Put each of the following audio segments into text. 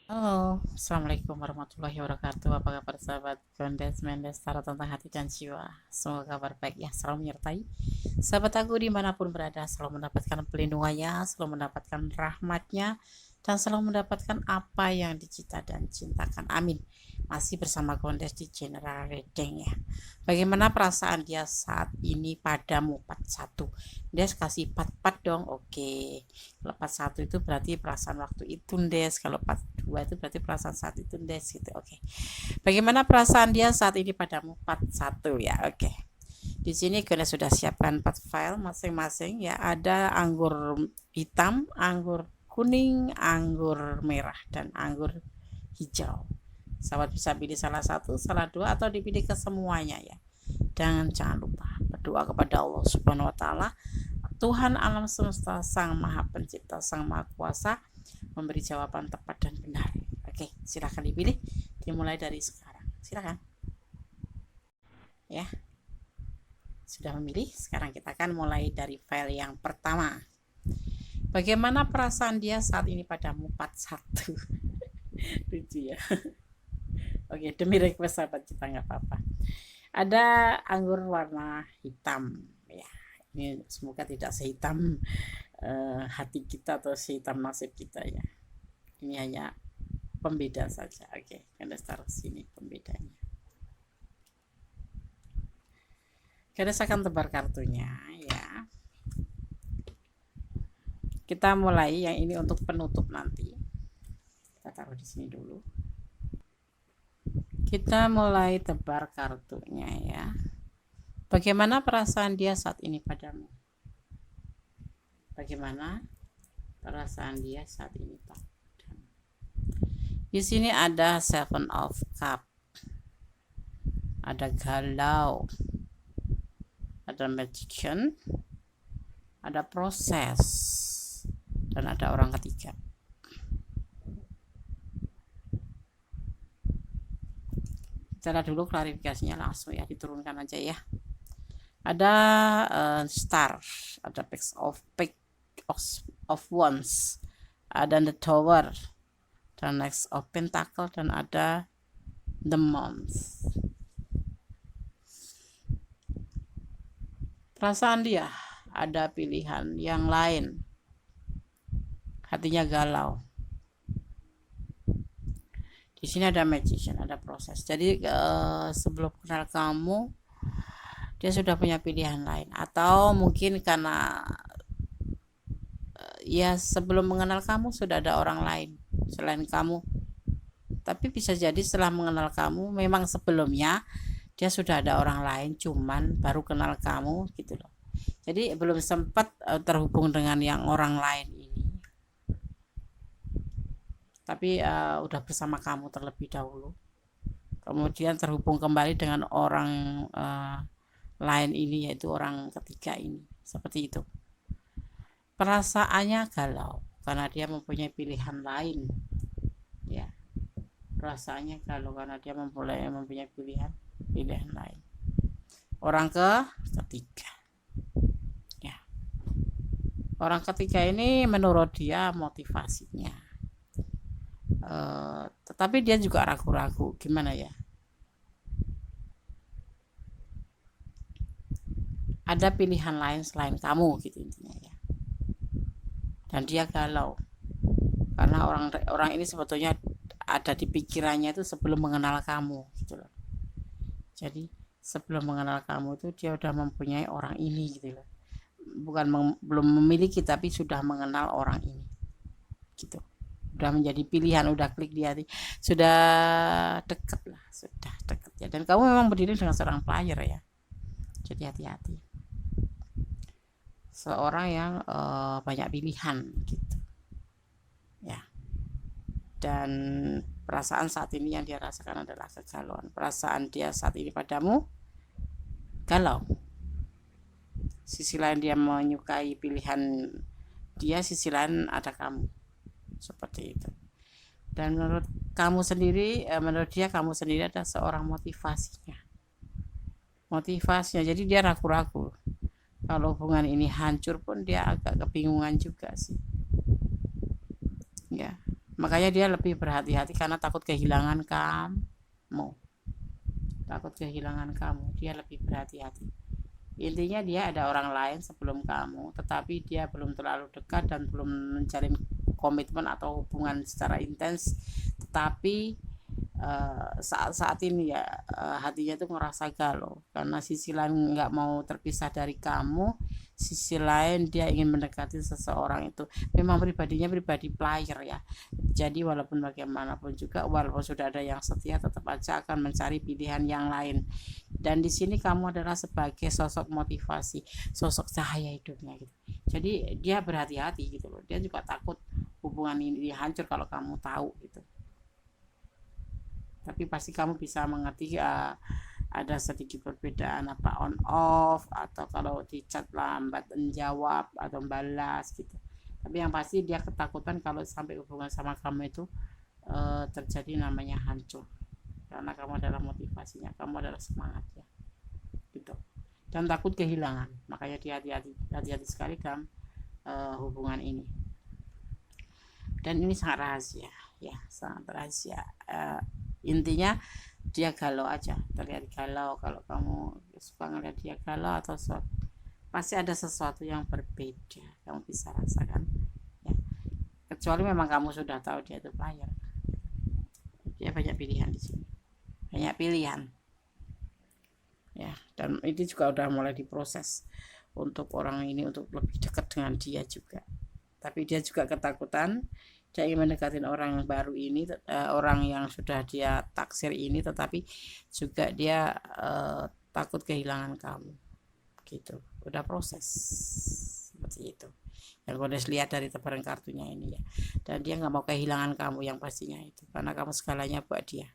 Halo, Assalamualaikum warahmatullahi wabarakatuh. Apa kabar sahabat Gondes Mendes Tara tentang hati dan jiwa? Semoga kabar baik ya, selalu menyertai sahabat aku dimanapun berada, selalu mendapatkan pelindungannya, selalu mendapatkan rahmatnya, dan selalu mendapatkan apa yang dicita dan cintakan. Amin. Masih bersama Gondes di General Reading ya. Bagaimana perasaan dia saat ini padamu? Part 1. Dia kasih part dong. Oke. Kalau part 1 itu berarti perasaan waktu itu, Des. Kalau part 2 itu berarti perasaan saat itu, Des, gitu. Oke. Bagaimana perasaan dia saat ini padamu? Part 1 ya. Oke. Di sini kalian sudah siapkan 4 file masing-masing ya. Ada anggur hitam, anggur kuning, anggur merah, dan anggur hijau. Sahabat bisa pilih salah satu, salah dua, atau dipilih kesemuanya ya. Dan jangan lupa berdoa kepada Allah Subhanahu wa taala, Tuhan alam semesta, Sang Maha Pencipta, Sang Maha Kuasa, memberi jawaban tepat dan benar. Oke, silakan dipilih. Dimulai dari sekarang. Silakan. Ya, sudah memilih. Sekarang kita akan mulai dari file yang pertama. Bagaimana perasaan dia saat ini padamu? Part 1. Lucu ya. Oke, demi request sahabat kita nggak apa-apa. Ada anggur warna hitam. Ya, ini semoga tidak sehitam hati kita atau sehitam nasib kita ya. Ini hanya pembeda saja. Oke, kita taruh sini pembedanya. Kita akan tebar kartunya ya. Kita mulai yang ini untuk penutup nanti. Kita taruh di sini dulu. Kita mulai tebar kartunya ya. Bagaimana perasaan dia saat ini padamu? Bagaimana perasaan dia saat ini padamu? Di sini ada Seven of Cup, ada galau, ada magician, ada proses, dan ada orang ketiga. Cara dulu klarifikasinya langsung ya, diturunkan aja ya. Ada star, ada page of wands, ada the tower, dan next of pentacle, dan ada the month. Perasaan dia ada pilihan yang lain, hatinya galau. Di sini ada magician, ada proses. Jadi sebelum kenal kamu, dia sudah punya pilihan lain, atau mungkin karena ya sebelum mengenal kamu sudah ada orang lain selain kamu. Tapi bisa jadi setelah mengenal kamu, memang sebelumnya dia sudah ada orang lain, cuman baru kenal kamu gitu loh. Jadi belum sempat terhubung dengan yang orang lain ini. Tapi udah bersama kamu terlebih dahulu. Kemudian terhubung kembali dengan orang lain ini, yaitu orang ketiga ini. Seperti itu. Perasaannya galau karena dia mempunyai pilihan lain. Ya, perasaannya galau karena dia mempunyai pilihan lain. Orang ketiga. Ya. Orang ketiga ini menurut dia motivasinya. Tetapi dia juga ragu-ragu, gimana ya? Ada pilihan lain selain kamu gitu intinya ya. Dan dia galau karena orang ini sebetulnya ada di pikirannya itu sebelum mengenal kamu gitu loh. Jadi sebelum mengenal kamu itu dia udah mempunyai orang ini gitu loh. Bukan belum memiliki tapi sudah mengenal orang ini gitu. Udah menjadi pilihan, udah klik di hati, sudah deket lah, sudah deket ya. Dan kamu memang berdiri dengan seorang player ya, jadi hati-hati. Seorang yang banyak pilihan gitu ya. Dan perasaan saat ini yang dia rasakan adalah kegalauan. Perasaan dia saat ini padamu galau. Sisi lain dia menyukai pilihan dia, sisi lain ada kamu, seperti itu. Dan menurut kamu sendiri, menurut dia kamu sendiri ada seorang motivasinya. Jadi dia ragu-ragu. Kalau hubungan ini hancur pun dia agak kebingungan juga sih. Ya. Makanya dia lebih berhati-hati karena takut kehilangan kamu. Takut kehilangan kamu, dia lebih berhati-hati. Intinya dia ada orang lain sebelum kamu, tetapi dia belum terlalu dekat dan belum menjalin komitmen atau hubungan secara intens. Tetapi saat ini ya hatinya tuh ngerasa galau karena sisi lain nggak mau terpisah dari kamu, sisi lain dia ingin mendekati seseorang itu. Memang pribadinya pribadi player ya, jadi walaupun bagaimanapun juga, walaupun sudah ada yang setia, tetap aja akan mencari pilihan yang lain. Dan di sini kamu adalah sebagai sosok motivasi, sosok cahaya hidupnya gitu. Jadi dia berhati-hati gitu loh, dia juga takut hubungan ini hancur kalau kamu tahu gitu. Tapi pasti kamu bisa mengerti ada sedikit perbedaan apa on off, atau kalau di chat lambat menjawab atau balas gitu. Tapi yang pasti dia ketakutan kalau sampai hubungan sama kamu itu terjadi namanya hancur, karena kamu adalah motivasinya, kamu adalah semangatnya gitu. Dan takut kehilangan, makanya dia hati-hati sekali dalam hubungan ini. Dan ini sangat rahasia ya, sangat rahasia. Intinya dia galau aja, terlihat galau. Kalau kamu suka ngeliat dia galau atau sesuatu, pasti ada sesuatu yang berbeda, kamu bisa rasakan ya. Kecuali memang kamu sudah tahu dia itu player, dia banyak pilihan di sini, banyak pilihan ya. Dan ini juga udah mulai diproses untuk orang ini untuk lebih dekat dengan dia juga. Tapi dia juga ketakutan, dia ingin mendekatin orang baru ini, orang yang sudah dia taksir ini, tetapi juga dia takut kehilangan kamu gitu. Udah proses seperti itu yang gue lihat dari tebaran kartunya ini ya. Dan dia nggak mau kehilangan kamu yang pastinya itu, karena kamu segalanya buat dia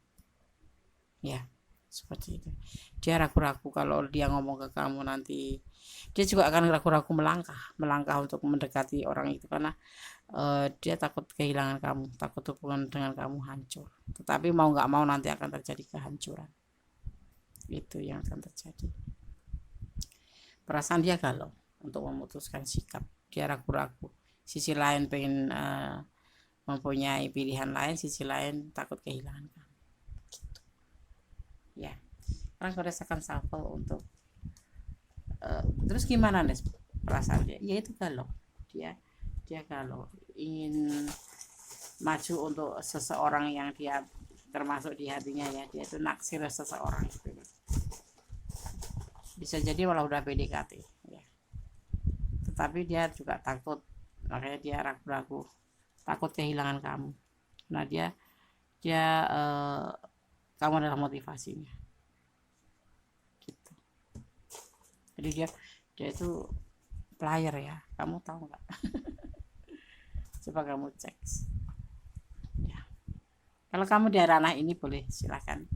ya, seperti itu. Dia ragu-ragu kalau dia ngomong ke kamu nanti, dia juga akan ragu-ragu melangkah untuk mendekati orang itu, karena dia takut kehilangan kamu, takut hubungan dengan kamu hancur. Tetapi mau nggak mau nanti akan terjadi kehancuran, itu yang akan terjadi. Perasaan dia galau untuk memutuskan sikap, dia ragu-ragu. Sisi lain pengen mempunyai pilihan lain, sisi lain takut kehilangan kamu gitu ya. Sekarang gue rasakan shuffle untuk terus gimana nih perasaan dia? Ya itu galau, dia galau, ingin maju untuk seseorang yang dia termasuk di hatinya ya. Dia itu naksir seseorang itu. Bisa jadi walau udah PDKT ya, tetapi dia juga takut, makanya dia ragu-ragu, takut kehilangan kamu. Nah dia kamu adalah motivasinya gitu. Jadi dia itu player ya, kamu tahu nggak? Coba kamu cek ya. Kalau kamu di ranah ini boleh silahkan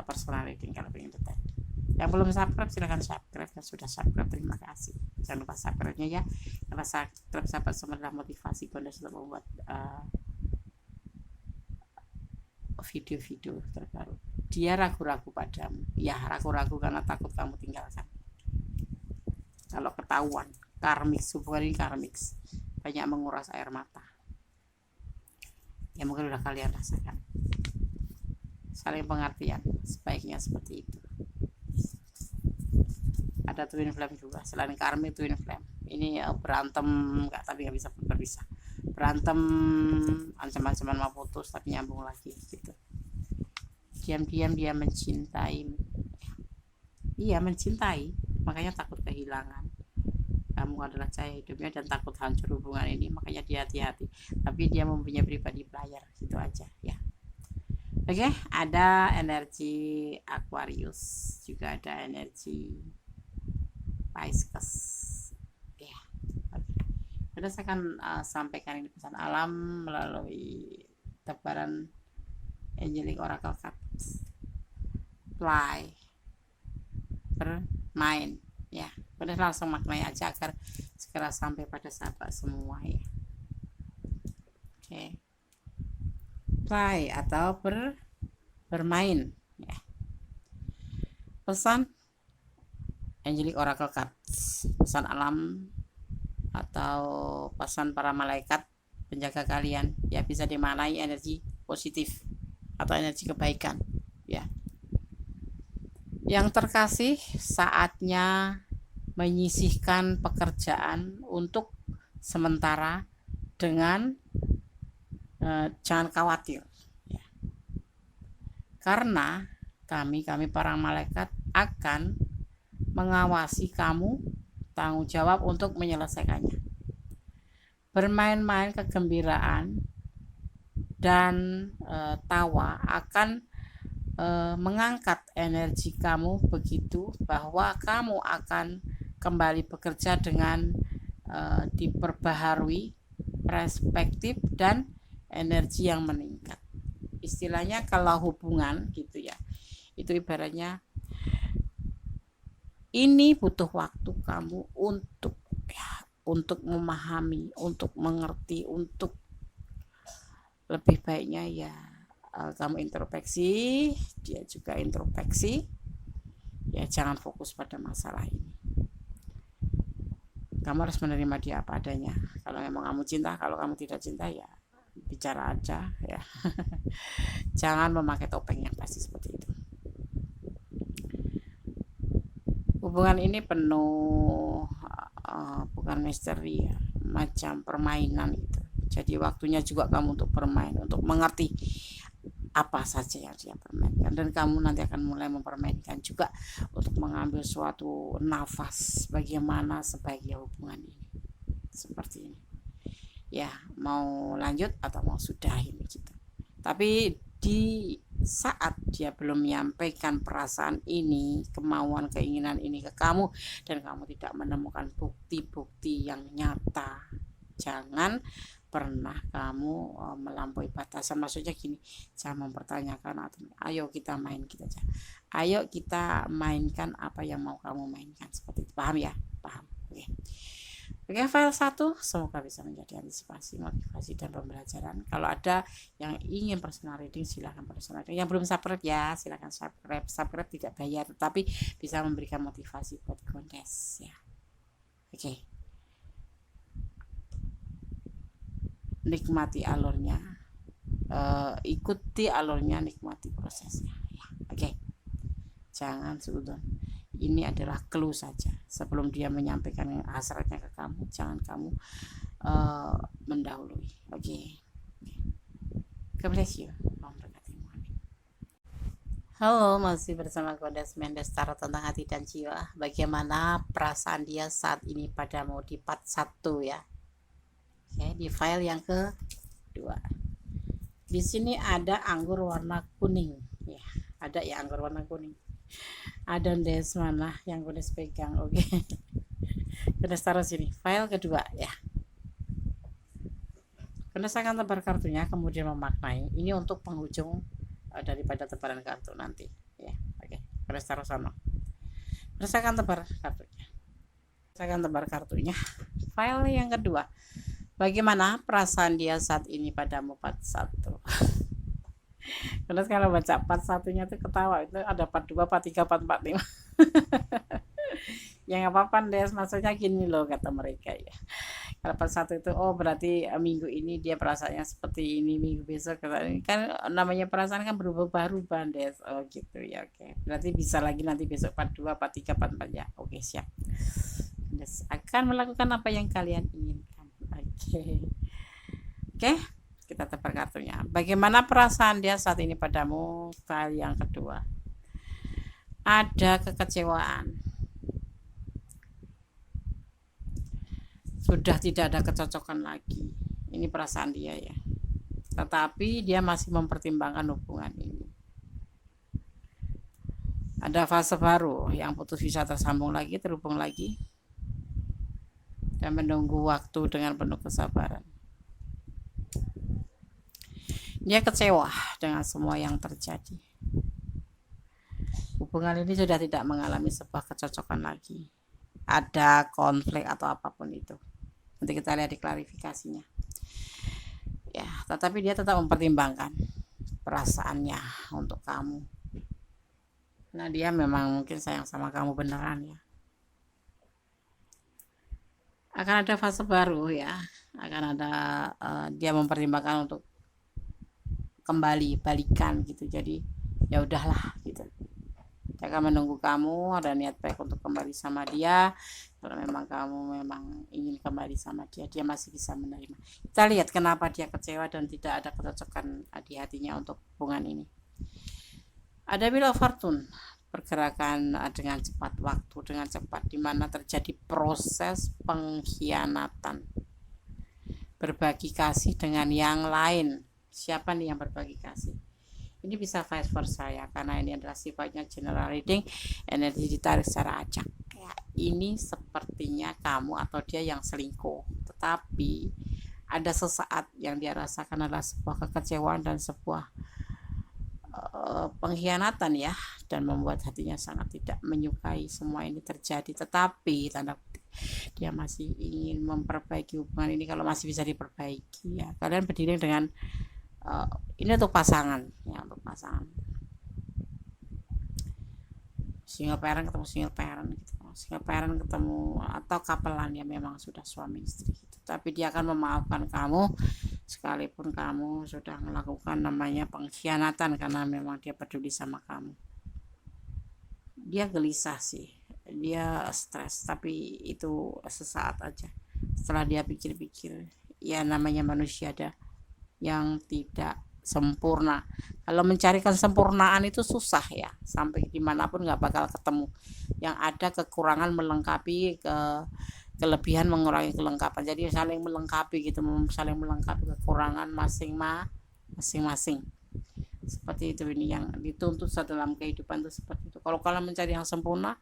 personal reading kalau ingin detail. Yang belum subscribe silahkan subscribe, yang sudah subscribe terima kasih, jangan lupa subscribe nya ya, karena subscribe sahabat semua adalah motivasi Gondes untuk membuat video-video terbaru. Dia ragu-ragu padamu ya, ragu-ragu karena takut kamu tinggalkan. Kalau ketahuan karmix, hubungan ini karmix, banyak menguras air mata ya, mungkin udah kalian rasakan. Saling pengertian sebaiknya seperti itu. Ada twin flame juga selain karmi, twin flame ini berantem nggak, tapi nggak bisa berpisah, berantem ancam-ancaman mau putus tapi nyambung lagi gitu. Diam-diam dia mencintai, iya mencintai, makanya takut kehilangan. Kamu adalah cahaya hidupnya dan takut hancur hubungan ini, makanya dia hati-hati. Tapi dia mempunyai pribadi player, gitu aja ya. Oke, ada energi Aquarius, juga ada energi Pisces. Ya, oke. Saya akan sampaikan ini pesan alam melalui tebaran Angelic Oracle Cards. Fly, bermain ya, benar, langsung maknai aja agar segera sampai pada sahabat semua ya. Oke. Play atau bermain ya. Pesan Angelic Oracle Cards, pesan alam atau pesan para malaikat penjaga kalian ya, bisa dimaknai energi positif atau energi kebaikan ya. Yang terkasih, saatnya menyisihkan pekerjaan untuk sementara dengan jangan khawatir ya. Karena kami para malaikat akan mengawasi kamu, tanggung jawab untuk menyelesaikannya. Bermain-main kegembiraan dan tawa akan mengangkat energi kamu begitu bahwa kamu akan kembali bekerja dengan diperbaharui perspektif dan energi yang meningkat. Istilahnya kalau hubungan gitu ya, itu ibaratnya ini butuh waktu kamu untuk memahami, untuk mengerti, untuk lebih baiknya ya kamu introspeksi, dia juga introspeksi ya, jangan fokus pada masalah ini. Kamu harus menerima dia apa adanya. Kalau memang kamu cinta, kalau kamu tidak cinta ya bicara aja ya. Jangan memakai topeng yang pasti seperti itu. Hubungan ini penuh bukan misteri ya, macam permainan gitu. Jadi waktunya juga kamu untuk bermain, untuk mengerti apa saja yang dia permainkan, dan kamu nanti akan mulai mempermainkan juga untuk mengambil suatu nafas bagaimana sebaiknya hubungan ini seperti ini ya, mau lanjut atau mau sudahin gitu. Tapi di saat dia belum menyampaikan perasaan ini, kemauan, keinginan ini ke kamu, dan kamu tidak menemukan bukti-bukti yang nyata, jangan pernah kamu melampaui batasan. Maksudnya gini, jangan mempertanyakan atau ayo kita main kita aja, ayo kita mainkan apa yang mau kamu mainkan, seperti itu. Paham ya? Paham. Oke, file 1 semoga bisa menjadi antisipasi, motivasi, dan pembelajaran. Kalau ada yang ingin personal reading silahkan personal reading. Yang belum subscribe ya silahkan subscribe tidak bayar, tetapi bisa memberikan motivasi buat Gondes ya. Oke. Nikmati alurnya, ikuti alurnya, nikmati prosesnya ya. Oke. Jangan suudon. Ini adalah clue saja. Sebelum dia menyampaikan hasratnya ke kamu, jangan kamu mendahului. Oke. God bless you. Halo, masih bersama Gondes Mendes, tarot tentang hati dan jiwa. Bagaimana perasaan dia saat ini padamu di part 1 ya. Oke, di file yang kedua. Di sini ada anggur warna kuning ya. Ada ya anggur warna kuning. Ada Gondes mana yang Gondes pegang. Oke. Gondes taruh sini. File kedua ya. Gondes akan tebar kartunya kemudian memaknai. Ini untuk penghujung daripada tebaran kartu nanti ya. Oke. Gondes taruh sana. Gondes akan tebar kartunya. Saya akan tebar kartunya. File yang kedua. Bagaimana perasaan dia saat ini padamu part 1? Terus kalau baca part 1-nya tuh ketawa, itu ada part 2, part 3, part 4, 5. Ya nggak apa-apa Des, maksudnya gini loh kata mereka ya. Kalau part 1 itu oh berarti minggu ini dia perasaannya seperti ini, minggu besok kan namanya perasaan kan berubah-ubah Des. Oh gitu ya, oke. Berarti bisa lagi nanti besok part 2, part 3, part 4 ya. Oke, siap. Des akan melakukan apa yang kalian inginkan. Oke, kita tebar kartunya. Bagaimana perasaan dia saat ini padamu? File yang kedua. Ada kekecewaan. Sudah tidak ada kecocokan lagi. Ini perasaan dia ya. Tetapi dia masih mempertimbangkan hubungan ini. Ada fase baru, yang putus bisa tersambung lagi, terhubung lagi, dan menunggu waktu dengan penuh kesabaran. Dia kecewa dengan semua yang terjadi. Hubungan ini sudah tidak mengalami sebuah kecocokan lagi. Ada konflik atau apapun itu. Nanti kita lihat di klarifikasinya. Ya, tetapi dia tetap mempertimbangkan perasaannya untuk kamu. Nah, dia memang mungkin sayang sama kamu beneran ya. akan ada fase baru ya, akan ada dia mempertimbangkan untuk kembali balikan gitu. Jadi ya udahlah gitu, dia akan menunggu kamu ada niat baik untuk kembali sama dia. Kalau memang kamu memang ingin kembali sama dia, dia masih bisa menerima. Kita lihat kenapa dia kecewa dan tidak ada kecocokan di hatinya untuk hubungan ini. Ada Wheel of Fortune, pergerakan dengan cepat, waktu dengan cepat, di mana terjadi proses pengkhianatan, berbagi kasih dengan yang lain. Siapa nih yang berbagi kasih? Ini bisa vice versa ya, karena ini adalah sifatnya general reading, energi ditarik secara acak ya. Ini sepertinya kamu atau dia yang selingkuh, tetapi ada sesaat yang dia rasakan adalah sebuah kekecewaan dan sebuah pengkhianatan ya, dan membuat hatinya sangat tidak menyukai semua ini terjadi. Tetapi tanda kutip, dia masih ingin memperbaiki hubungan ini kalau masih bisa diperbaiki ya. Kalian berdiri dengan ini untuk pasangan ya, untuk pasangan single parent ketemu single parent gitu, single parent ketemu atau kapelan ya, memang sudah suami istri gitu. Tapi dia akan memaafkan kamu sekalipun kamu sudah melakukan namanya pengkhianatan, karena memang dia peduli sama kamu. Dia gelisah sih, dia stres, tapi itu sesaat aja. Setelah dia pikir-pikir, ya namanya manusia ada yang tidak sempurna. Kalau mencari kesempurnaan itu susah ya, sampai dimanapun nggak bakal ketemu. Yang ada kekurangan melengkapi kelebihan mengurangi kelengkapan. Jadi saling melengkapi gitu, saling melengkapi kekurangan masing-masing. Seperti itu ini yang dituntut dalam kehidupan itu seperti itu. Kalau kalian mencari yang sempurna,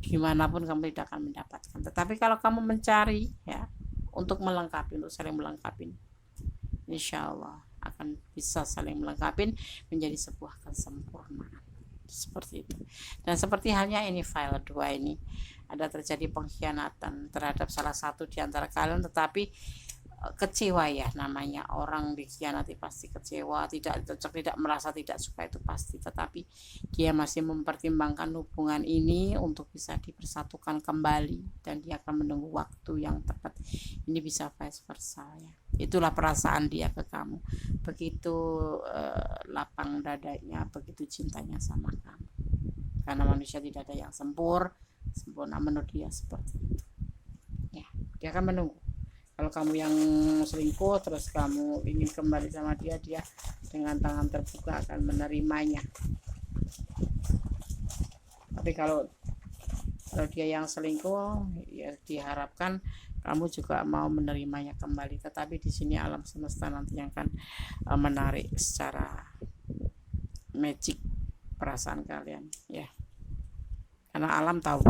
gimana pun kamu tidak akan mendapatkan. Tetapi kalau kamu mencari ya untuk melengkapi, untuk saling melengkapi, insya Allah akan bisa saling melengkapi menjadi sebuah kesempurnaan. Seperti itu. Dan seperti halnya ini file 2 ini, ada terjadi pengkhianatan terhadap salah satu di antara kalian, tetapi kecewa ya, namanya orang dikhianati pasti kecewa, tidak cocok, tidak merasa tidak suka, itu pasti. Tetapi dia masih mempertimbangkan hubungan ini untuk bisa dipersatukan kembali, dan dia akan menunggu waktu yang tepat. Ini bisa vice versa ya. Itulah perasaan dia ke kamu, begitu lapang dadanya, begitu cintanya sama kamu, karena manusia tidak ada yang sempurna menurut dia seperti itu ya. Dia akan menunggu. Kalau kamu yang selingkuh terus kamu ingin kembali sama dia, dia dengan tangan terbuka akan menerimanya. Tapi kalau dia yang selingkuh ya, diharapkan kamu juga mau menerimanya kembali. Tetapi di sini alam semesta nanti yang akan menarik secara magic perasaan kalian ya, karena alam tahu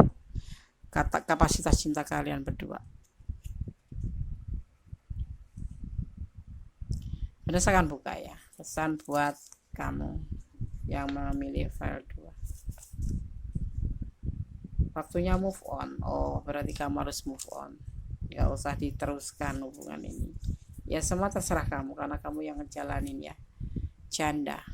kapasitas cinta kalian berdua. Saya akan buka ya, pesan buat kamu yang memilih file 2. Waktunya move on. Oh, berarti kamu harus move on. Gak usah diteruskan hubungan ini. Ya semua terserah kamu, karena kamu yang ngejalanin ya. Janda.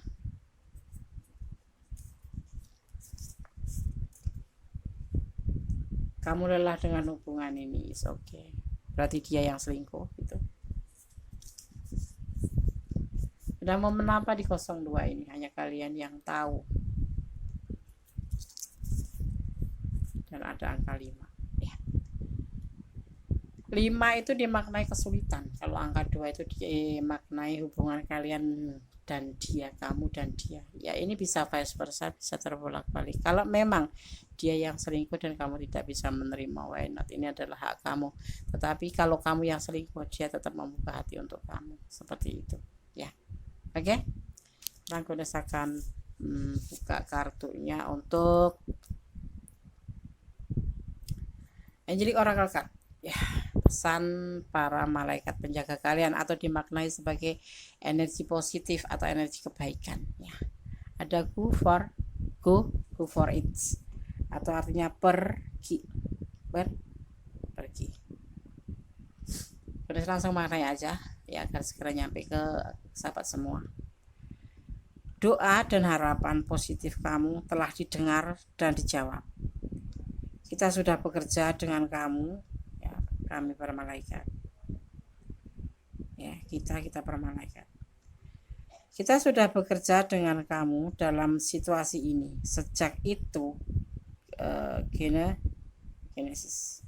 Kamu lelah dengan hubungan ini, is okay. Berarti dia yang selingkuh gitu. Dan momen apa di 02 ini hanya kalian yang tahu. Dan ada angka 5 ya. 5 itu dimaknai kesulitan. Kalau angka 2 itu dimaknai hubungan kalian dan dia, kamu dan dia ya. Ini bisa vice versa, bisa terbolak-balik. Kalau memang dia yang selingkuh dan kamu tidak bisa menerima, why not, ini adalah hak kamu. Tetapi kalau kamu yang selingkuh, dia tetap membuka hati untuk kamu, seperti itu ya. Oke, aku akan buka kartunya untuk Angelic Oracle card ya. Pesan para malaikat penjaga kalian, atau dimaknai sebagai energi positif atau energi kebaikan ya. Ada go for it, atau artinya pergi. Terus langsung maknai aja ya, agar segera nyampe ke sahabat semua. Doa dan harapan positif kamu telah didengar dan dijawab. Kita sudah bekerja dengan kamu kami para malaikat. Ya, kita para malaikat. Kita sudah bekerja dengan kamu dalam situasi ini sejak itu Genesis.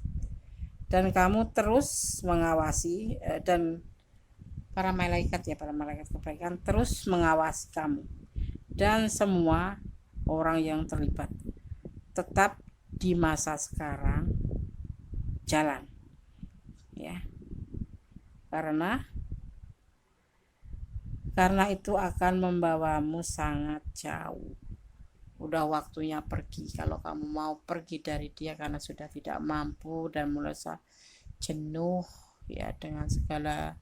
Dan kamu terus mengawasi dan para malaikat kebaikan terus mengawasi kamu dan semua orang yang terlibat tetap di masa sekarang jalan, ya, karena itu akan membawamu sangat jauh. Udah waktunya pergi. Kalau kamu mau pergi dari dia karena sudah tidak mampu dan merasa jenuh ya dengan segala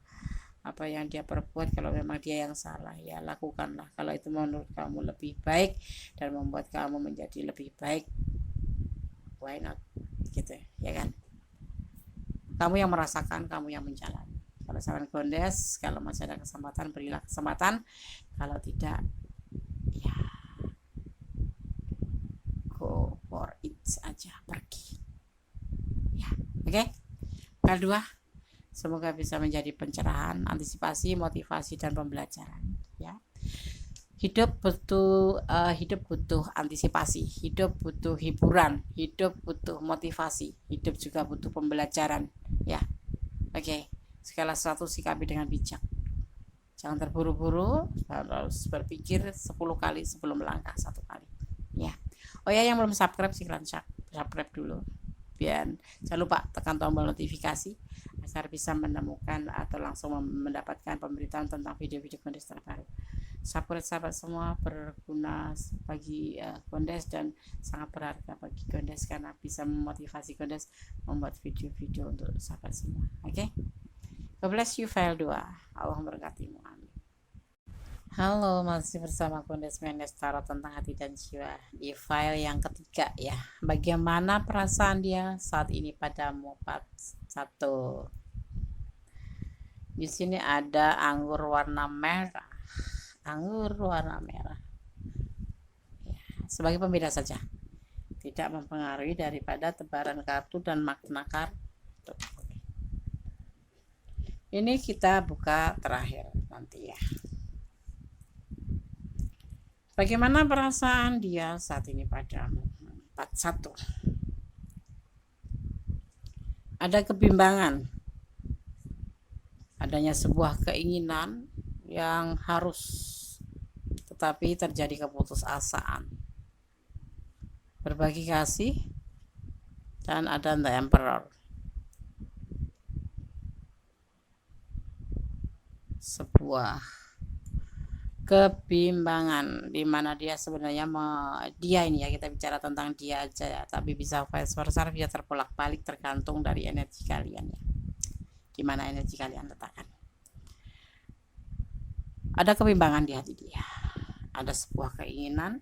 apa yang dia perbuat, kalau memang dia yang salah ya lakukanlah. Kalau itu menurut kamu lebih baik dan membuat kamu menjadi lebih baik, why not, gitu ya kan. Kamu yang merasakan, kamu yang menjalani. Kalau saran Gondes, kalau masih ada kesempatan berilah kesempatan, kalau tidak ya go for it aja, pergi ya. Oke. Kedua, semoga bisa menjadi pencerahan, antisipasi, motivasi dan pembelajaran ya. Hidup butuh antisipasi, hidup butuh hiburan, hidup butuh motivasi, hidup juga butuh pembelajaran ya. Oke. Segala sesuatu sikapi dengan bijak. Jangan terburu-buru, harus berpikir 10 kali sebelum melangkah 1 kali ya. Oh ya, yang belum subscribe silahkan subscribe dulu. Jangan lupa tekan tombol notifikasi agar bisa menemukan atau langsung mendapatkan pemberitaan tentang video-video Gondes terbaru. Support sahabat semua berguna bagi Gondes dan sangat berharga bagi Gondes karena bisa memotivasi Gondes membuat video-video untuk sahabat semua. Oke? God bless you, file 2. Allah memberkatimu. Amin. Halo, masih bersama Gondes Mendes Tarot tentang hati dan jiwa di file yang ketiga ya. Bagaimana perasaan dia saat ini padamu? Part 1. Di sini ada anggur warna merah. Anggur warna merah. Ya, sebagai pembeda saja. Tidak mempengaruhi daripada tebaran kartu dan makna kartu. Ini kita buka terakhir nanti ya. Bagaimana perasaan dia saat ini padamu? 41. Ada kebimbangan. Adanya sebuah keinginan yang harus, tetapi terjadi keputusasaan. Berbagi kasih dan ada The Emperor. Sebuah kebimbangan di mana dia sebenarnya dia ini ya, kita bicara tentang dia aja ya, tapi bisa vice versa, bisa terbolak-balik tergantung dari energi kalian ya, gimana energi kalian letakkan. Ada kebimbangan di hati dia, ada sebuah keinginan,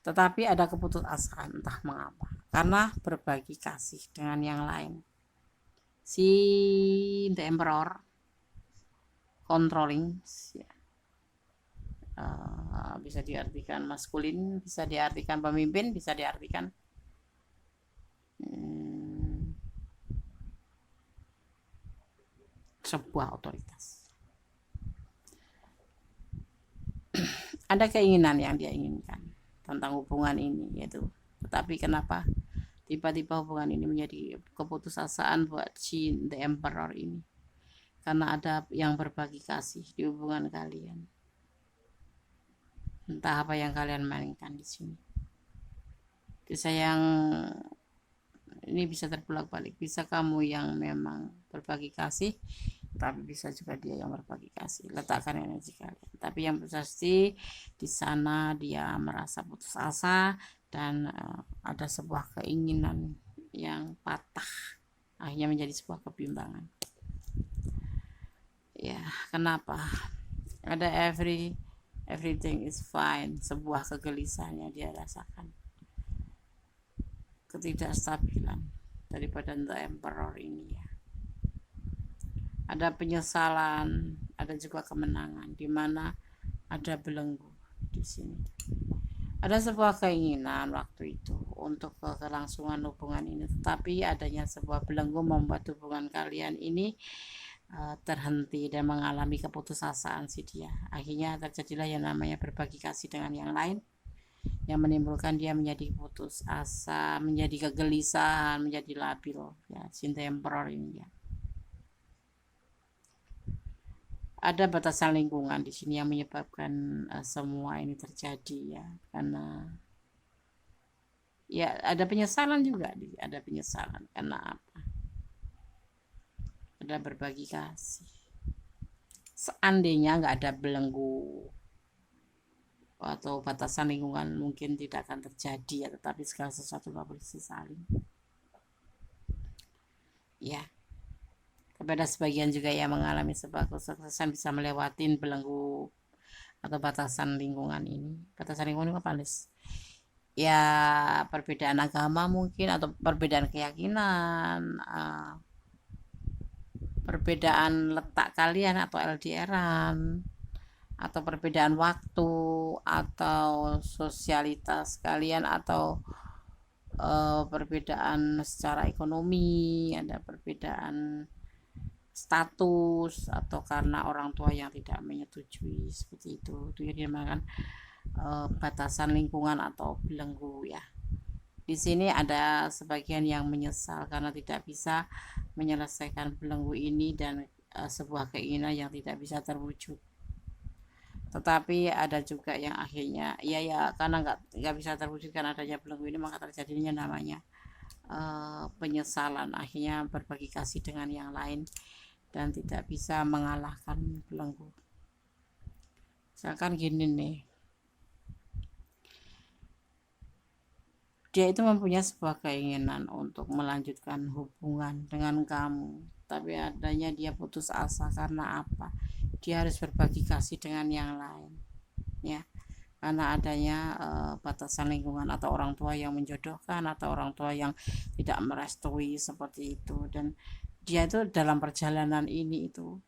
tetapi ada keputusasaan entah mengapa, karena berbagi kasih dengan yang lain. Si The Emperor controlling ya. Bisa diartikan maskulin, bisa diartikan pemimpin, bisa diartikan sebuah otoritas. Ada keinginan yang dia inginkan tentang hubungan ini yaitu, tetapi kenapa tiba-tiba hubungan ini menjadi keputusasaan buat si The Emperor ini? Karena ada yang berbagi kasih di hubungan kalian. Entah apa yang kalian mainkan di sini. Kisah yang ini bisa terbalik-balik. Bisa kamu yang memang berbagi kasih, tapi bisa juga dia yang berbagi kasih. Letakkan energi kalian. Tapi yang pasti di sana dia merasa putus asa dan ada sebuah keinginan yang patah, akhirnya menjadi sebuah kebimbangan. Ya, kenapa? Ada everything is fine, sebuah kegelisahan yang dia rasakan, ketidakstabilan daripada The Emperor ini ya. Ada penyesalan, ada juga kemenangan, di mana ada belenggu di sini. Ada sebuah keinginan waktu itu untuk kelangsungan hubungan ini, tetapi adanya sebuah belenggu membuat hubungan kalian ini terhenti dan mengalami keputusasaan si dia. Akhirnya terjadilah yang namanya berbagi kasih dengan yang lain, yang menimbulkan dia menjadi putus asa, menjadi kegelisahan, menjadi labil ya, cinta emperor ini ya. Ada batasan lingkungan di sini yang menyebabkan semua ini terjadi ya, karena ya ada penyesalan juga, ada penyesalan karena apa? Ada berbagi kasih. Seandainya nggak ada belenggu atau batasan lingkungan mungkin tidak akan terjadi ya, tetapi segala sesuatu nggak boleh disesalin ya. Kepada sebagian juga yang mengalami sebuah kesuksesan bisa melewati belenggu atau batasan lingkungan ini. Batasan lingkungan apa, Lis? Ya perbedaan agama mungkin, atau perbedaan keyakinan, perbedaan letak kalian atau LDRan, atau perbedaan waktu, atau sosialitas kalian, atau perbedaan secara ekonomi, ada perbedaan status, atau karena orang tua yang tidak menyetujui, seperti itu yang dinamakan batasan lingkungan atau belenggu ya. Di sini ada sebagian yang menyesal karena tidak bisa menyelesaikan belenggu ini dan sebuah keinginan yang tidak bisa terwujud. Tetapi ada juga yang akhirnya ya karena nggak bisa terwujudkan adanya belenggu ini, maka terjadinya namanya penyesalan, akhirnya berbagi kasih dengan yang lain dan tidak bisa mengalahkan belenggu. Misalkan gini nih, dia itu mempunyai sebuah keinginan untuk melanjutkan hubungan dengan kamu, tapi adanya dia putus asa karena apa? Dia harus berbagi kasih dengan yang lain ya, karena adanya batasan lingkungan atau orang tua yang menjodohkan atau orang tua yang tidak merestui seperti itu. Dan dia itu dalam perjalanan ini itu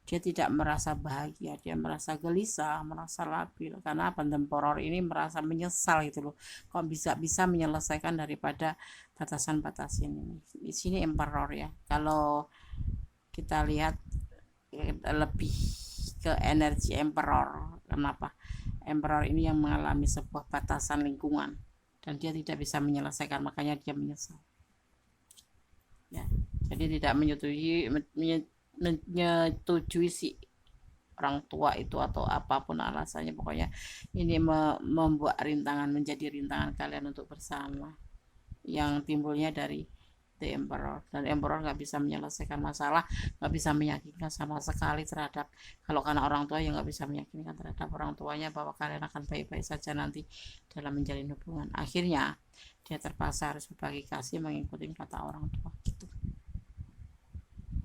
dia tidak merasa bahagia, dia merasa gelisah, merasa labil karena temporor ini merasa menyesal gitu loh, kok bisa menyelesaikan daripada batasan-batasan ini. Di sini emperor ya, kalau kita lihat lebih ke energi emperor. Kenapa? Emperor ini yang mengalami sebuah batasan lingkungan dan dia tidak bisa menyelesaikan, makanya dia menyesal ya. Jadi tidak menyetujui si orang tua itu atau apapun alasannya, pokoknya ini membuat rintangan, menjadi rintangan kalian untuk bersama, yang timbulnya dari The Emperor. Dan Emperor nggak bisa menyelesaikan masalah, nggak bisa meyakinkan sama sekali terhadap, kalau karena orang tua yang nggak bisa meyakinkan terhadap orang tuanya bahwa kalian akan baik-baik saja nanti dalam menjalin hubungan. Akhirnya dia terpaksa harus berbagi kasih mengikuti kata orang tua gitu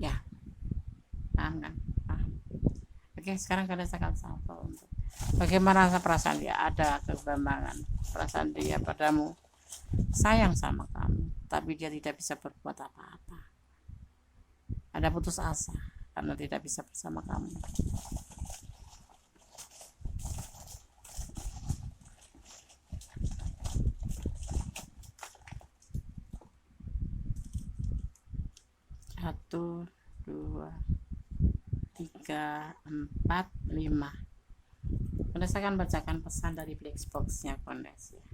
ya. Paham kan? Paham. Oke, sekarang kalian akan sampel untuk bagaimana perasaan dia. Ada kebimbangan, perasaan dia padamu sayang sama kamu, tapi dia tidak bisa berbuat apa-apa. Ada putus asa karena tidak bisa bersama kamu. Satu, dua, tiga, empat, lima. Kondes akan bacakan pesan dari black box-nya Kondes ya.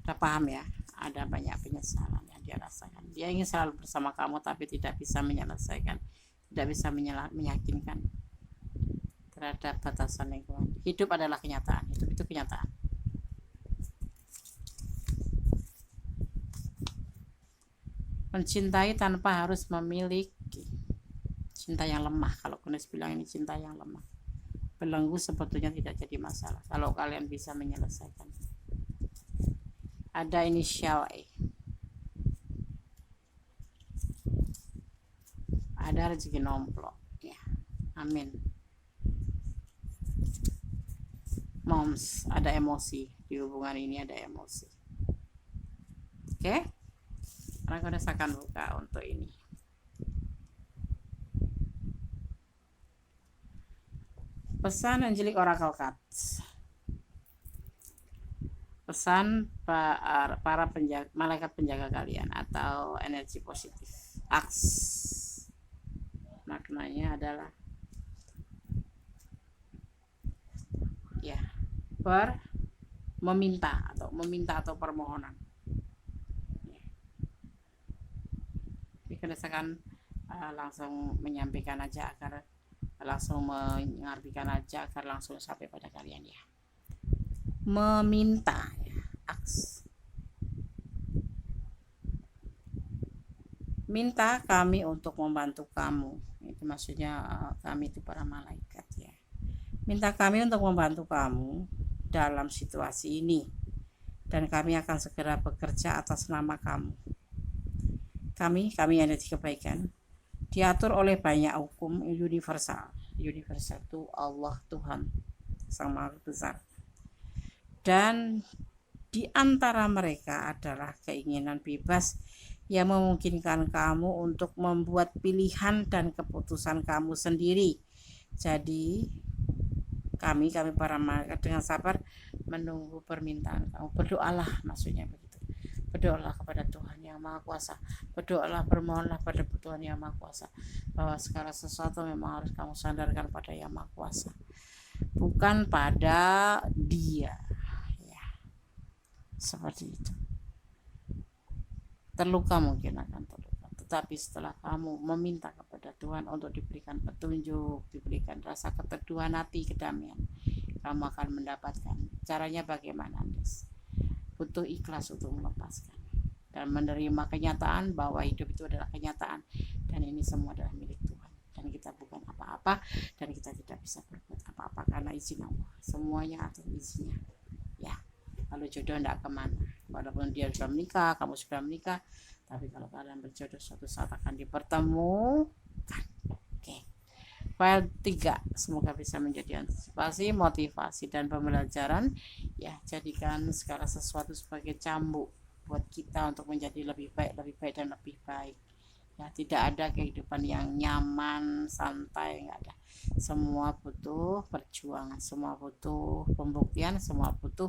Udah paham ya? Ada banyak penyesalan yang dia rasakan. Dia ingin selalu bersama kamu tapi tidak bisa menyelesaikan, tidak bisa meyakinkan terhadap batasan lingkungan. Hidup adalah kenyataan, itu kenyataan. Mencintai tanpa harus memiliki, cinta yang lemah. Kalau Kondes bilang ini cinta yang lemah. Belenggu sebetulnya tidak jadi masalah kalau kalian bisa menyelesaikan. Ada inisial E, ada rezeki nomplok ya, amin. Moms, ada emosi di hubungan ini, ada emosi. Oke, sekarang Kondes akan buka untuk ini. Pesan Angelic Oracle Cards. pesan para penjaga, malaikat penjaga kalian atau energi positif. Aks maknanya adalah ya meminta atau permohonan. Berdasarkan langsung menyampaikan aja agar langsung mengartikan aja agar langsung sampai pada kalian ya. Meminta ya. Aks. Minta kami untuk membantu kamu. Itu maksudnya kami itu para malaikat ya. Minta kami untuk membantu kamu dalam situasi ini. Dan kami akan segera bekerja atas nama kamu. Kami energi kebaikan diatur oleh banyak hukum universal itu Allah Tuhan Sang Maha Besar, dan di antara mereka adalah keinginan bebas yang memungkinkan kamu untuk membuat pilihan dan keputusan kamu sendiri. Jadi kami para malaikat dengan sabar menunggu permintaan kamu. Berdoalah, maksudnya begitu. Berdoalah kepada Tuhan yang Maha Kuasa. Berdoalah, bermohonlah pada Tuhan yang Maha Kuasa, bahwa segala sesuatu memang harus kamu sandarkan pada yang Maha Kuasa, bukan pada Dia ya. Seperti itu. Terluka mungkin akan terluka, tetapi setelah kamu meminta kepada Tuhan untuk diberikan petunjuk, diberikan rasa keteduhan hati, kedamaian, kamu akan mendapatkan. Caranya bagaimana, Des? Butuh ikhlas untuk melepaskan dan menerima kenyataan bahwa hidup itu adalah kenyataan dan ini semua adalah milik Tuhan dan kita bukan apa-apa dan kita tidak bisa berbuat apa-apa karena izin Allah. Semuanya atas izinnya ya. Kalau jodoh tidak kemana, walaupun dia sudah menikah, kamu sudah menikah, tapi kalau kalian berjodoh suatu saat akan dipertemukan. Oke. File 3 semoga bisa menjadi antisipasi, motivasi, dan pembelajaran ya. Jadikan segala sesuatu sebagai cambuk buat kita untuk menjadi lebih baik dan lebih baik ya. Tidak ada kehidupan yang nyaman santai, nggak ada. Semua butuh perjuangan, semua butuh pembuktian, semua butuh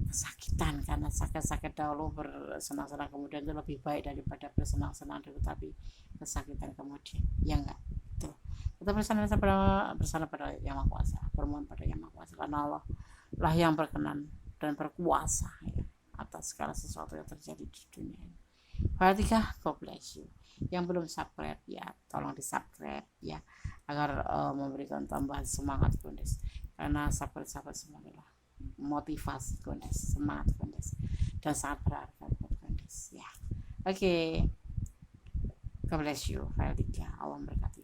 kesakitan, karena sakit-sakit dahulu bersenang-senang kemudian itu lebih baik daripada bersenang-senang dulu tapi kesakitan kemudian ya. Enggak tuh, kita bersandar pada Yang Maha Kuasa, bermohon pada Yang Maha Kuasa, karena Allah lah yang berkenan dan berkuasa ya, atas segala sesuatu yang terjadi di dunia ini. Fatiha, God bless you. Yang belum subscribe ya tolong di subscribe ya, agar memberikan tambahan semangat Gondes, karena sahabat-sahabat semua adalah motivasi Gondes, semangat Gondes, dan sangat berharga buat Gondes ya. Oke. God bless you. File 3, Allah memberkati.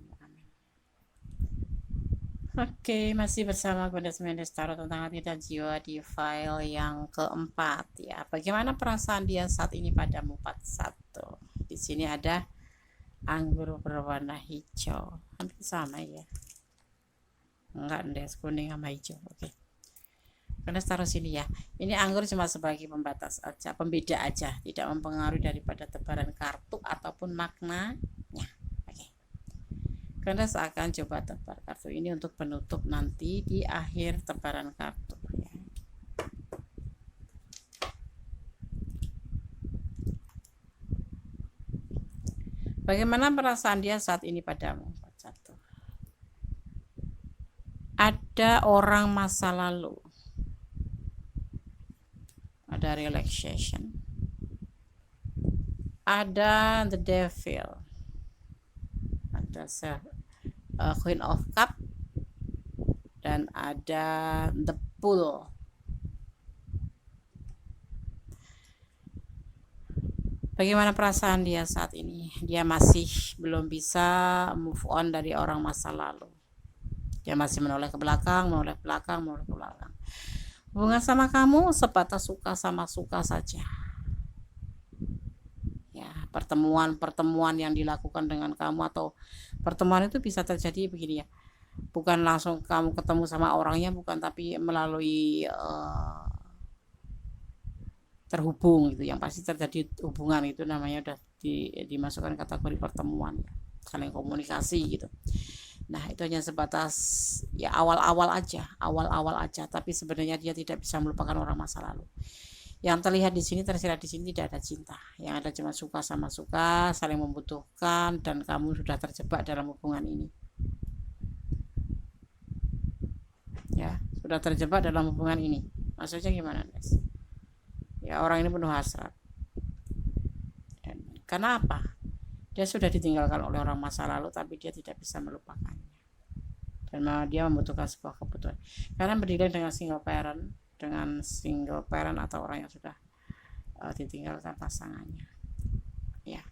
Oke, masih bersama Gondes Mendes Tarot tentang hati dan jiwa di file yang keempat ya. Bagaimana perasaan dia saat ini padamu? 41. Di sini ada anggur berwarna hijau, hampir sama ya. Enggak, Des, kuning sama hijau. Oke. Gondes taruh sini ya. Ini anggur cuma sebagai pembatas aja, pembeda aja, tidak mempengaruhi daripada tebaran kartu ataupun maknanya. Gondes akan coba tebar kartu ini untuk penutup nanti di akhir tebaran kartu ya. Bagaimana perasaan dia saat ini padamu? Ada orang masa lalu, ada relaxation, ada the devil, ada Queen of Cup, dan ada the Bull. Bagaimana perasaan dia saat ini? Dia masih belum bisa move on dari orang masa lalu. Dia masih menoleh ke belakang. Hubungan sama kamu sebatas suka sama suka saja. Ya, pertemuan yang dilakukan dengan kamu, atau pertemuan itu bisa terjadi begini ya, bukan langsung kamu ketemu sama orangnya, bukan, tapi melalui terhubung gitu, yang pasti terjadi hubungan, itu namanya udah dimasukkan kategori pertemuan, saling komunikasi gitu. Nah, itu hanya sebatas ya awal-awal aja, tapi sebenarnya dia tidak bisa melupakan orang masa lalu. Yang terlihat di sini, tersirat di sini tidak ada cinta. Yang ada cuma suka sama suka, saling membutuhkan, dan kamu sudah terjebak dalam hubungan ini. Ya, sudah terjebak dalam hubungan ini. Maksudnya gimana, guys? Ya, orang ini penuh hasrat. Dan karena apa? Dia sudah ditinggalkan oleh orang masa lalu, tapi dia tidak bisa melupakannya. Dan dia membutuhkan sebuah kebutuhan. Karena berdiri dengan single parent atau orang yang sudah ditinggalkan pasangannya. Ya.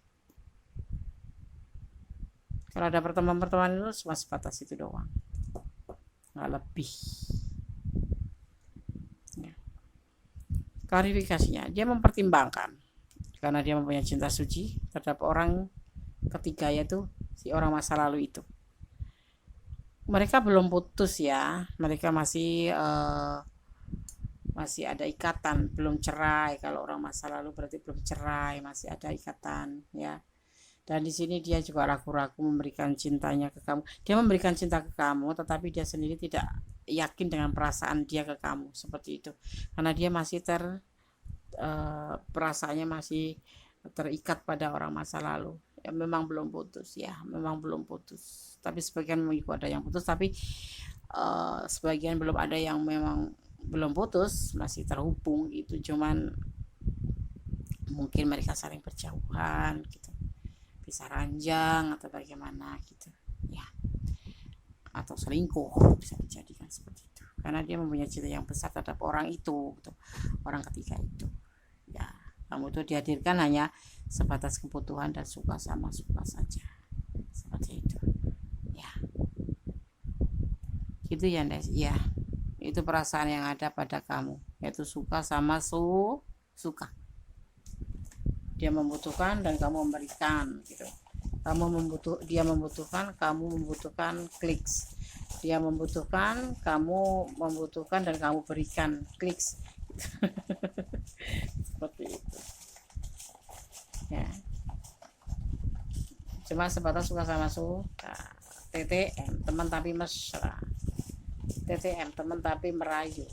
Kalau ada pertemuan-pertemuan itu cuma sebatas itu doang, nggak lebih. Ya. Klarifikasinya, dia mempertimbangkan karena dia mempunyai cinta suci terhadap orang ketiga, yaitu si orang masa lalu itu. Mereka belum putus ya, mereka masih ada ikatan, belum cerai. Kalau orang masa lalu berarti belum cerai, masih ada ikatan ya. Dan di sini dia juga ragu-ragu memberikan cintanya ke kamu. Dia memberikan cinta ke kamu, tetapi dia sendiri tidak yakin dengan perasaan dia ke kamu, seperti itu. Karena dia masih perasaannya masih terikat pada orang masa lalu. Ya, memang belum putus ya, memang belum putus. Tapi sebagian mengiku ada yang putus, tapi sebagian belum ada yang memang belum putus, masih terhubung gitu. Cuman mungkin mereka saling berjauhan gitu, bisa ranjang atau bagaimana gitu ya, atau selingkuh, bisa dijadikan seperti itu. Karena dia mempunyai cinta yang besar terhadap orang itu gitu, orang ketiga itu ya. Kamu itu dihadirkan hanya sebatas kebutuhan dan suka sama suka saja, seperti itu ya. Gitu ya, Nes. Ya, itu perasaan yang ada pada kamu, yaitu suka sama suka. Dia membutuhkan dan kamu memberikan gitu. Dia membutuhkan, kamu membutuhkan, kliks. Dia membutuhkan, kamu membutuhkan, dan kamu berikan, kliks. Seperti itu ya, cuma sebatas suka sama suka. TTM, teman tapi mesra. TTM, teman tapi merayu.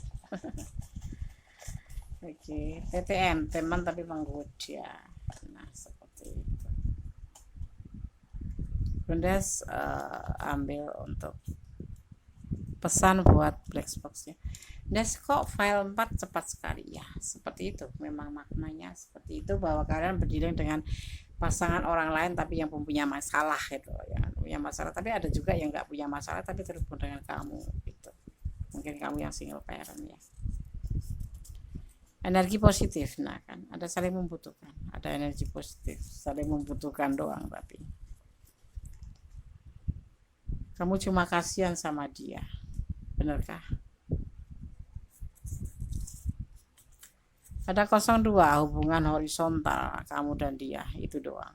Oke, TTM, teman tapi menggoda. Nah, seperti itu. Bundes ambil untuk pesan buat black box-nya. Des, kok file 4 cepat sekali ya? Seperti itu, memang maknanya seperti itu, bahwa kalian berdiri dengan pasangan orang lain tapi yang punya masalah gitu ya, punya masalah. Tapi ada juga yang nggak punya masalah tapi terhubung dengan kamu gitu. Mungkin kamu yang single parent ya. Energi positif, nah kan ada saling membutuhkan, ada energi positif, saling membutuhkan doang. Tapi kamu cuma kasihan sama dia, benarkah? Ada 02, hubungan horizontal kamu dan dia, itu doang.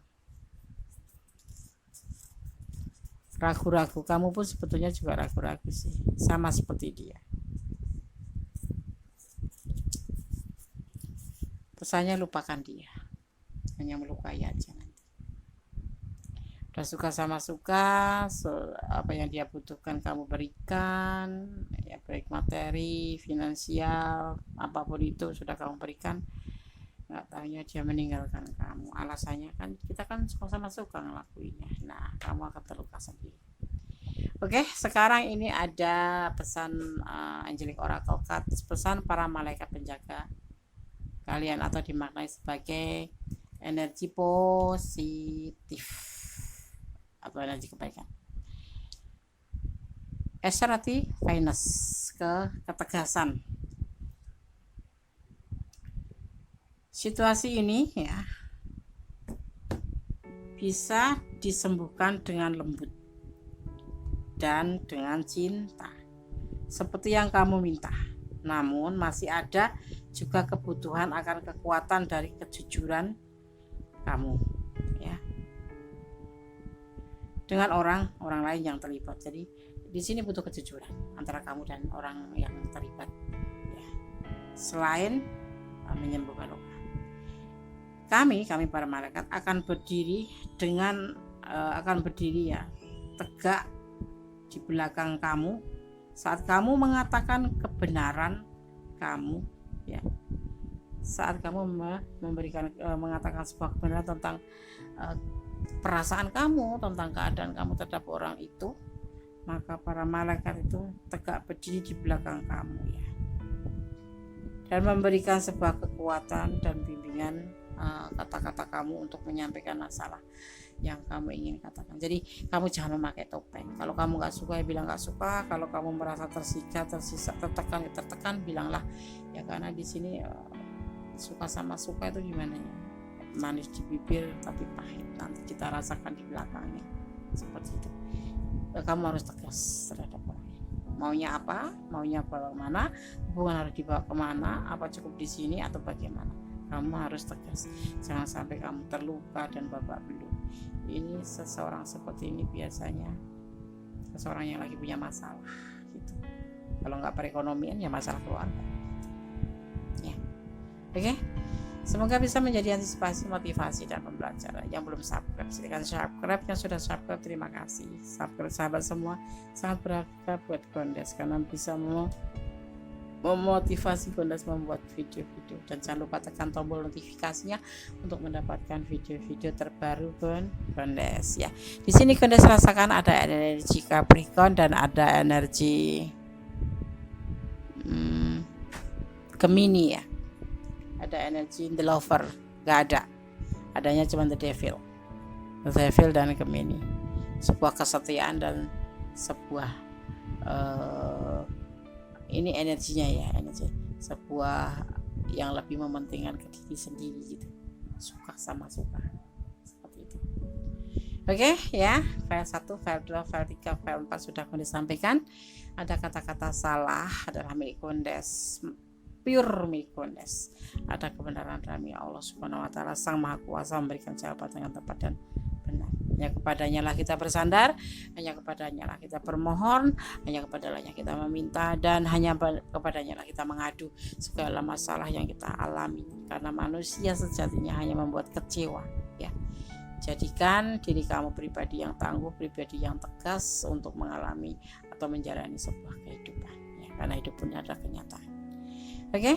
Ragu-ragu, kamu pun sebetulnya juga ragu-ragu sih, sama seperti dia. Pesannya lupakan dia, hanya melukai aja nanti. Udah suka sama suka, apa yang dia butuhkan kamu berikan ya, baik materi, finansial, apapun itu sudah kamu berikan. Nggak tahunya dia meninggalkan kamu, alasannya kan kita kan sama-sama suka ngelakuinnya. Nah, kamu akan terluka sendiri. Oke, sekarang ini ada pesan Angelic Oracle Cards, pesan para malaikat penjaga kalian, atau dimaknai sebagai energi positif atau energi kebaikan. Esrati Venus, ketegasan. Situasi ini ya bisa disembuhkan dengan lembut dan dengan cinta, seperti yang kamu minta. Namun masih ada juga kebutuhan akan kekuatan dari kejujuran kamu ya, dengan orang lain yang terlibat. Jadi di sini butuh kejujuran antara kamu dan orang yang terlibat ya, selain menyembuhkan luka. Kami para malaikat akan berdiri ya tegak di belakang kamu saat kamu mengatakan kebenaran kamu, ya. Saat kamu mengatakan sebuah kebenaran tentang perasaan kamu, tentang keadaan kamu terhadap orang itu, maka para malaikat itu tegak berdiri di belakang kamu, ya, dan memberikan sebuah kekuatan dan bimbingan kata-kata kamu untuk menyampaikan masalah yang kamu ingin katakan. Jadi kamu jangan memakai topeng. Kalau kamu nggak suka ya bilang nggak suka. Kalau kamu merasa tersiksa, tertekan, bilanglah ya, karena di sini suka sama suka itu gimana ya, manis di bibir tapi pahit nanti kita rasakan di belakangnya, seperti itu. Kamu harus tegas terhadap orangnya. Maunya apa, maunya bagaimana, hubungan harus dibawa kemana, apa cukup di sini atau bagaimana. Kamu harus tegas, jangan sampai kamu terluka dan babak belur. Ini seseorang seperti ini biasanya seseorang yang lagi punya masalah gitu. Kalau nggak perekonomian ya masalah keluarga, ya. Oke, semoga bisa menjadi antisipasi, motivasi, dan pembelajaran. Yang belum subscribe silakan subscribe, yang sudah subscribe terima kasih. Subscribe sahabat semua sangat berharga buat Gondes karena bisa memotivasi Gondes membuat video-video, dan jangan lupa tekan tombol notifikasinya untuk mendapatkan video-video terbaru Gondes, ya. Di sini Gondes rasakan ada energi Capricorn dan ada energi Gemini, ya. Ada energi The Lover, nggak ada, adanya cuma The Devil dan Gemini. Sebuah kesetiaan dan sebuah ini energinya, ya, energi sebuah yang lebih mementingkan ke diri sendiri gitu, suka sama suka, seperti itu. Oke, ya, file 1, file 2, file 3, file 4 sudah Gondes sampaikan. Ada kata-kata salah adalah milik Gondes, pure milik Gondes. Ada kebenaran dari Allah Subhanahu wa taala Sang Maha Kuasa memberikan jawaban dengan tepat dan benar. Hanya kepadanya lah kita bersandar, hanya kepadanya lah kita bermohon, hanya kepadanya kita meminta, dan hanya kepadanya lah kita mengadu segala masalah yang kita alami, karena manusia sejatinya hanya membuat kecewa, ya. Jadikan diri kamu pribadi yang tangguh, pribadi yang tegas untuk mengalami atau menjalani sebuah kehidupan, ya, karena hidup pun adalah kenyataan. Oke?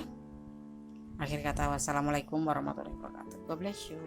Akhir kata, wassalamualaikum warahmatullahi wabarakatuh. God bless you.